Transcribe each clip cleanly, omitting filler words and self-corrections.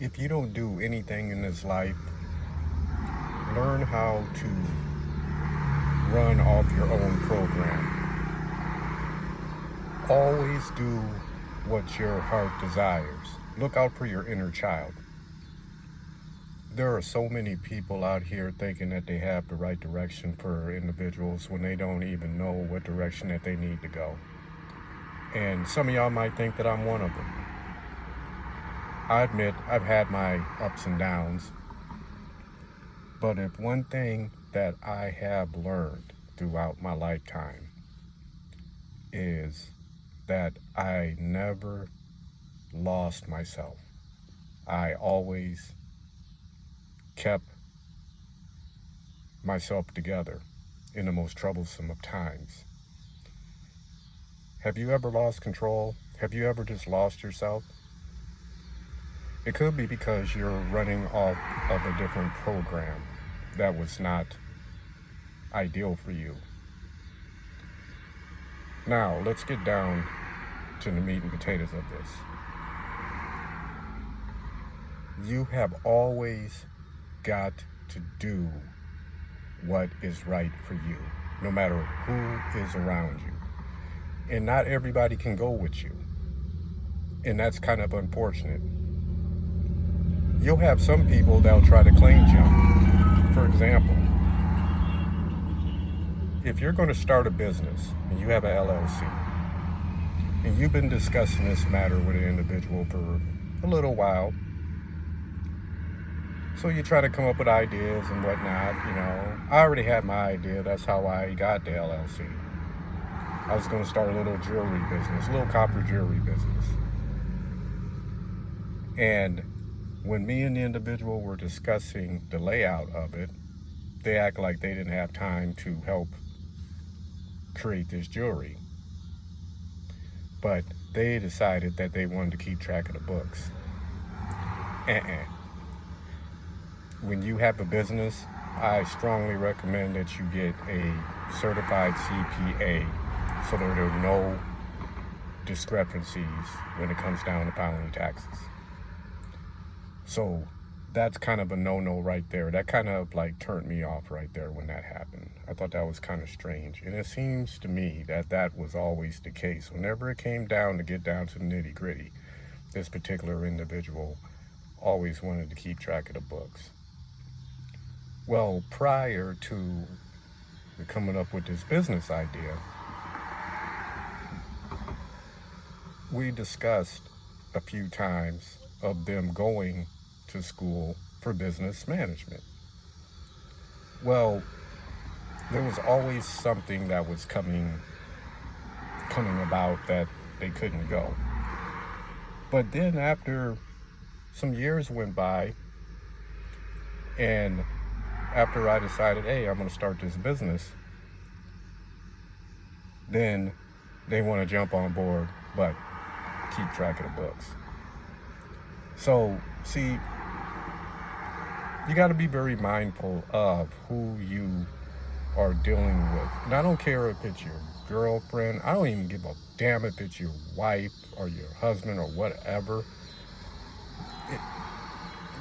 If you don't do anything in this life, learn how to run off your own program. Always do what your heart desires. Look out for your inner child. There are so many people out here thinking that they have the right direction for individuals when they don't even know what direction that they need to go. And some of y'all might think that I'm one of them. I admit I've had my ups and downs, but if one thing that I have learned throughout my lifetime is that I never lost myself. I always kept myself together in the most troublesome of times. Have you ever lost control? Have you ever just lost yourself? It could be because you're running off of a different program that was not ideal for you. Now, let's get down to the meat and potatoes of this. You have always got to do what is right for you, no matter who is around you. And not everybody can go with you. And that's kind of unfortunate. You'll have some people that'll try to claim jump. For example, if you're going to start a business and you have an LLC, and you've been discussing this matter with an individual for a little while, so you try to come up with ideas and whatnot, I already had my idea. That's how I got the LLC. I was going to start a little jewelry business, a little copper jewelry business. And when me and the individual were discussing the layout of it, they act like they didn't have time to help create this jewelry. But they decided that they wanted to keep track of the books. When you have a business, I strongly recommend that you get a certified CPA so that there are no discrepancies when it comes down to filing taxes. So that's kind of a no-no right there. That kind of like turned me off right there when that happened. I thought that was kind of strange. And it seems to me that that was always the case. Whenever it came down to get down to the nitty-gritty, this particular individual always wanted to keep track of the books. Well, prior to coming up with this business idea, we discussed a few times of them going to school for business management. Well, there was always something that was coming about that they couldn't go. But then after some years went by, and after I decided, hey, I'm going to start this business, then they want to jump on board, but keep track of the books. So, see, you got to be very mindful of who you are dealing with. And I don't care if it's your girlfriend. I don't even give a damn if it's your wife or your husband or whatever.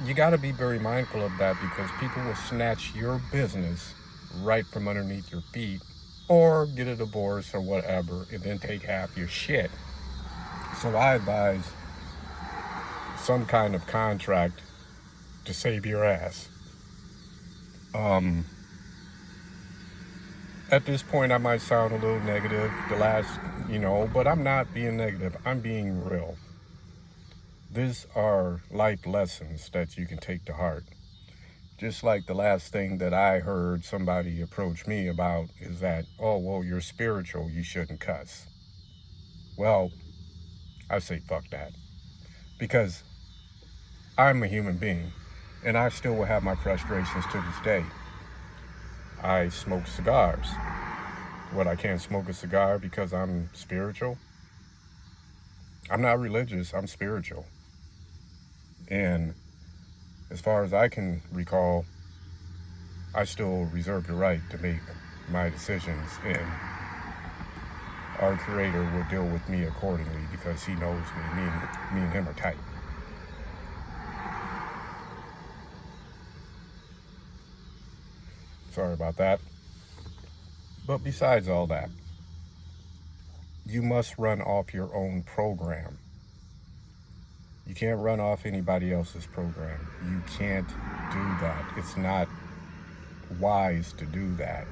You got to be very mindful of that because people will snatch your business right from underneath your feet or get a divorce or whatever and then take half your shit. So I advise some kind of contract to save your ass. At this point, I might sound a little negative, but I'm not being negative. I'm being real. These are life lessons that you can take to heart. Just like the last thing that I heard somebody approach me about is that, oh, well, you're spiritual, you shouldn't cuss. Well, I say fuck that. Because I'm a human being, and I still will have my frustrations to this day. I smoke cigars. What, I can't smoke a cigar because I'm spiritual? I'm not religious, I'm spiritual. And as far as I can recall, I still reserve the right to make my decisions, and our Creator will deal with me accordingly because He knows me. Me and Him are tight. Sorry about that. But besides all that, you must run off your own program. You can't run off anybody else's program. You can't do that. It's not wise to do that.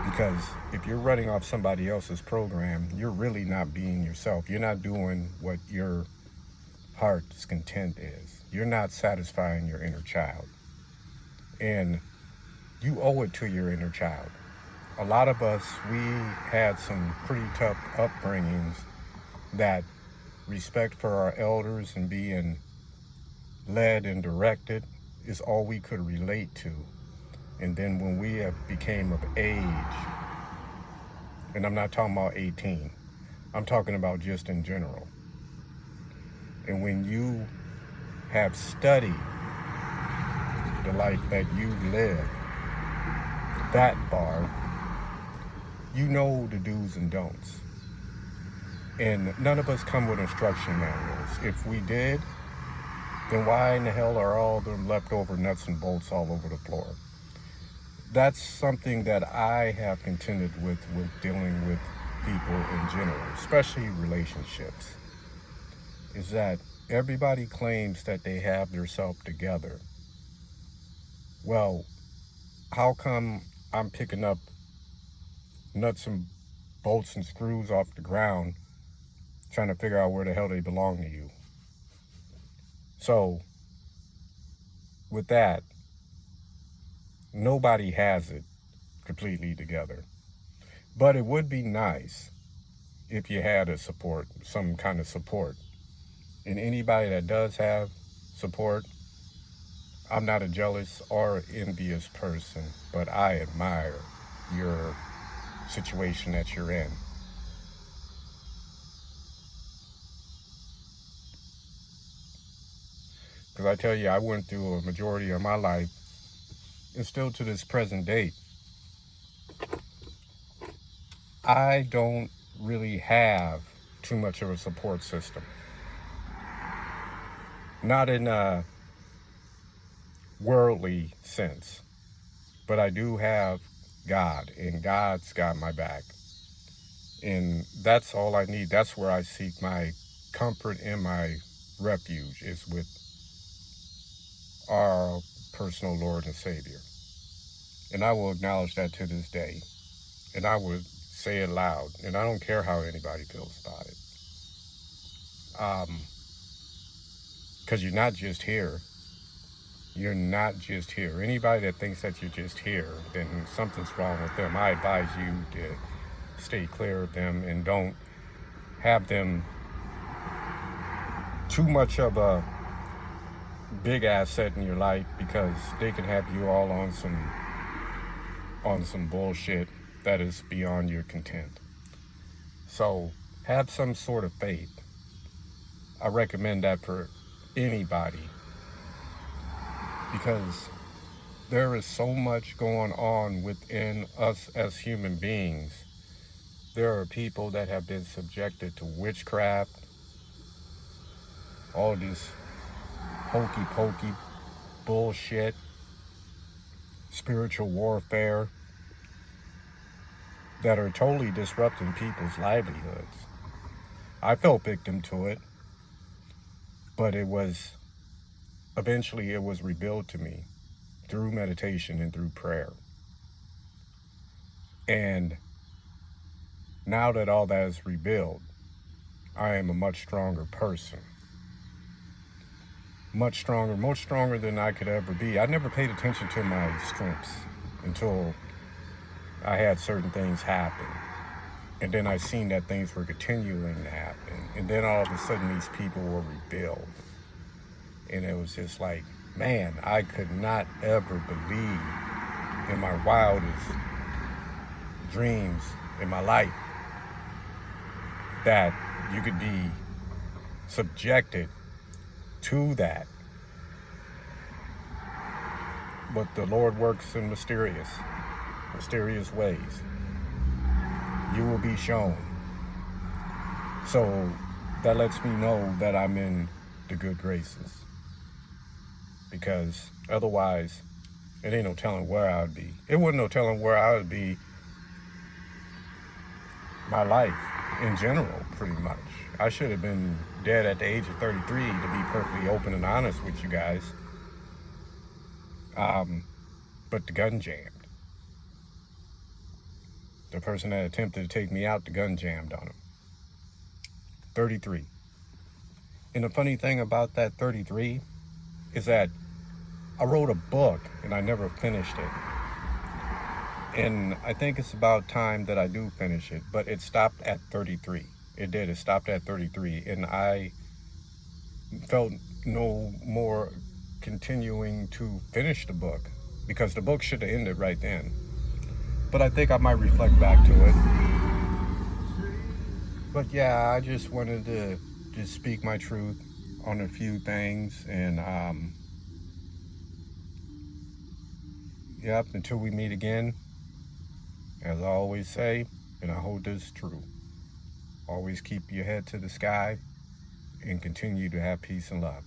Because if you're running off somebody else's program, you're really not being yourself. You're not doing what your heart's content is. You're not satisfying your inner child. And you owe it to your inner child. A lot of us, we had some pretty tough upbringings that respect for our elders and being led and directed is all we could relate to. And then when we have became of age, and I'm not talking about 18, I'm talking about just in general. And when you have studied the life that you live, that bar, you know the do's and don'ts. And none of us come with instruction manuals. If we did, then why in the hell are all the leftover nuts and bolts all over the floor? That's something that I have contended with dealing with people in general, especially relationships, is that everybody claims that they have their self together. Well, how come I'm picking up nuts and bolts and screws off the ground trying to figure out where the hell they belong to you? So, with that, nobody has it completely together. But it would be nice if you had a support, some kind of support. And anybody that does have support, I'm not a jealous or envious person, but I admire your situation that you're in. Because I tell you, I went through a majority of my life, and still to this present date, I don't really have too much of a support system. Not in a worldly sense, but I do have God, and God's got my back. And that's all I need. That's where I seek my comfort and my refuge, is with our personal Lord and Savior. And I will acknowledge that to this day. And I would say it loud. And I don't care how anybody feels about it. Because you're not just here. You're not just here. Anybody that thinks that you're just here, then something's wrong with them. I advise you to stay clear of them and don't have them too much of a big asset in your life, because they can have you all on some bullshit that is beyond your content. So have some sort of faith. I recommend that for anybody, because there is so much going on within us as human beings. There are people that have been subjected to witchcraft, all this hokey pokey bullshit, spiritual warfare, that are totally disrupting people's livelihoods. I fell victim to it, but eventually it was revealed to me through meditation and through prayer. And now that all that is revealed, I am a much stronger person. Much stronger than I could ever be. I never paid attention to my strengths until I had certain things happen. And then I seen that things were continuing to happen. And then all of a sudden these people were revealed. And it was just like, man, I could not ever believe in my wildest dreams in my life that you could be subjected to that. But the Lord works in mysterious ways. You will be shown. So that lets me know that I'm in the good graces. Because otherwise, It ain't no telling where I would be. It wasn't no telling where I would be my life in general, pretty much. I should have been dead at the age of 33, to be perfectly open and honest with you guys. But the gun jammed. The person that attempted to take me out, the gun jammed on him. 33. And the funny thing about that 33 is that I wrote a book and I never finished it. And I think it's about time that I do finish it, but it stopped at 33. It did. It stopped at 33. And I felt no more continuing to finish the book because the book should have ended right then. But I think I might reflect back to it. But yeah, I just wanted to just speak my truth on a few things. And yep, until we meet again, as I always say, and I hold this true, always keep your head to the sky and continue to have peace and love.